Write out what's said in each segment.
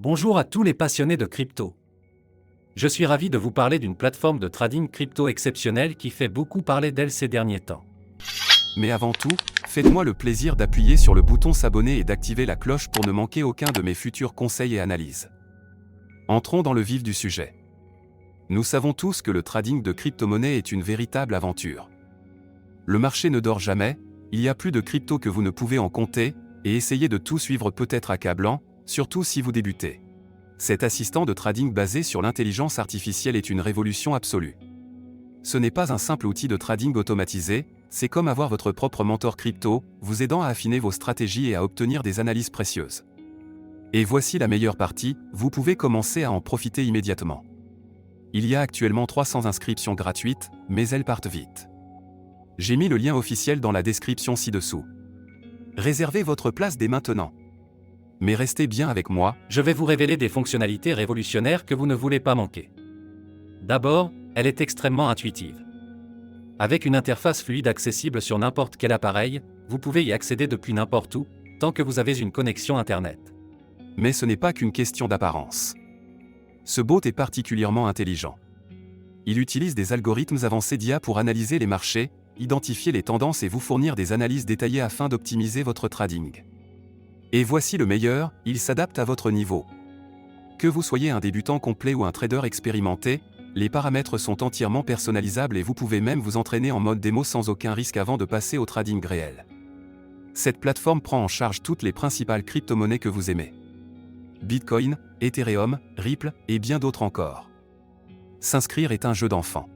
Bonjour à tous les passionnés de crypto. Je suis ravi de vous parler d'une plateforme de trading crypto exceptionnelle qui fait beaucoup parler d'elle ces derniers temps. Mais avant tout, faites-moi le plaisir d'appuyer sur le bouton s'abonner et d'activer la cloche pour ne manquer aucun de mes futurs conseils et analyses. Entrons dans le vif du sujet. Nous savons tous que le trading de crypto-monnaies est une véritable aventure. Le marché ne dort jamais, il y a plus de crypto que vous ne pouvez en compter, et essayer de tout suivre peut être accablant, surtout si vous débutez. Cet assistant de trading basé sur l'intelligence artificielle est une révolution absolue. Ce n'est pas un simple outil de trading automatisé, c'est comme avoir votre propre mentor crypto, vous aidant à affiner vos stratégies et à obtenir des analyses précieuses. Et voici la meilleure partie, vous pouvez commencer à en profiter immédiatement. Il y a actuellement 300 inscriptions gratuites, mais elles partent vite. J'ai mis le lien officiel dans la description ci-dessous. Réservez votre place dès maintenant. Mais restez bien avec moi, Je vais vous révéler des fonctionnalités révolutionnaires que vous ne voulez pas manquer. D'abord, elle est extrêmement intuitive. Avec une interface fluide accessible sur n'importe quel appareil, vous pouvez y accéder depuis n'importe où, tant que vous avez une connexion Internet. mais ce n'est pas qu'une question d'apparence. Ce bot est particulièrement intelligent. Il utilise des algorithmes avancés d'IA pour analyser les marchés, identifier les tendances et vous fournir des analyses détaillées afin d'optimiser votre trading. Et voici le meilleur, il s'adapte à votre niveau. Que vous soyez un débutant complet ou un trader expérimenté, les paramètres sont entièrement personnalisables et vous pouvez même vous entraîner en mode démo sans aucun risque avant de passer au trading réel. Cette plateforme prend en charge toutes les principales crypto-monnaies que vous aimez. Bitcoin, Ethereum, Ripple et bien d'autres encore. S'inscrire est un jeu d'enfant.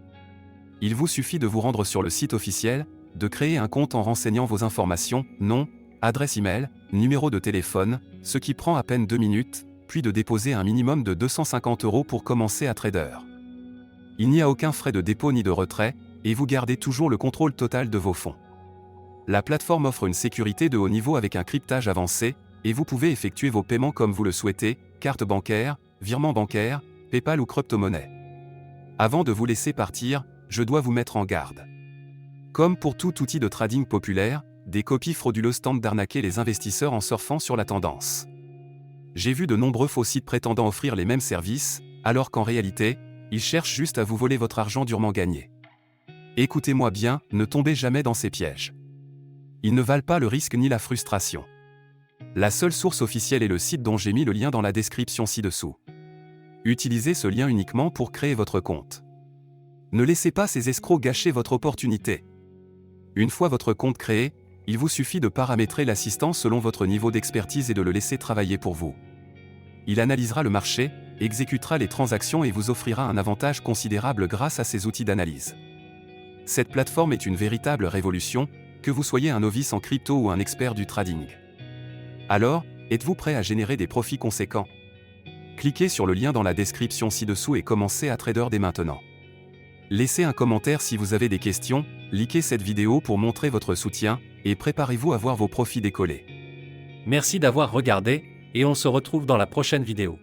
Il vous suffit de vous rendre sur le site officiel, de créer un compte en renseignant vos informations, nom, adresse email, numéro de téléphone, ce qui prend à peine 2 minutes, puis de déposer un minimum de 250 € pour commencer à trader. Il n'y a aucun frais de dépôt ni de retrait, et vous gardez toujours le contrôle total de vos fonds. La plateforme offre une sécurité de haut niveau avec un cryptage avancé, et vous pouvez effectuer vos paiements comme vous le souhaitez, carte bancaire, virement bancaire, PayPal ou crypto-monnaie. Avant de vous laisser partir, je dois vous mettre en garde. Comme pour tout outil de trading populaire, des copies frauduleuses tentent d'arnaquer les investisseurs en surfant sur la tendance. J'ai vu de nombreux faux sites prétendant offrir les mêmes services, alors qu'en réalité, ils cherchent juste à vous voler votre argent durement gagné. Écoutez-moi bien, ne tombez jamais dans ces pièges. Ils ne valent pas le risque ni la frustration. La seule source officielle est le site dont j'ai mis le lien dans la description ci-dessous. Utilisez ce lien uniquement pour créer votre compte. Ne laissez pas ces escrocs gâcher votre opportunité. Une fois votre compte créé, il vous suffit de paramétrer l'assistant selon votre niveau d'expertise et de le laisser travailler pour vous. Il analysera le marché, exécutera les transactions et vous offrira un avantage considérable grâce à ses outils d'analyse. Cette plateforme est une véritable révolution, que vous soyez un novice en crypto ou un expert du trading. Alors, êtes-vous prêt à générer des profits conséquents? Cliquez sur le lien dans la description ci-dessous et commencez à trader dès maintenant. Laissez un commentaire si vous avez des questions, likez cette vidéo pour montrer votre soutien, et préparez-vous à voir vos profits décoller. Merci d'avoir regardé, et on se retrouve dans la prochaine vidéo.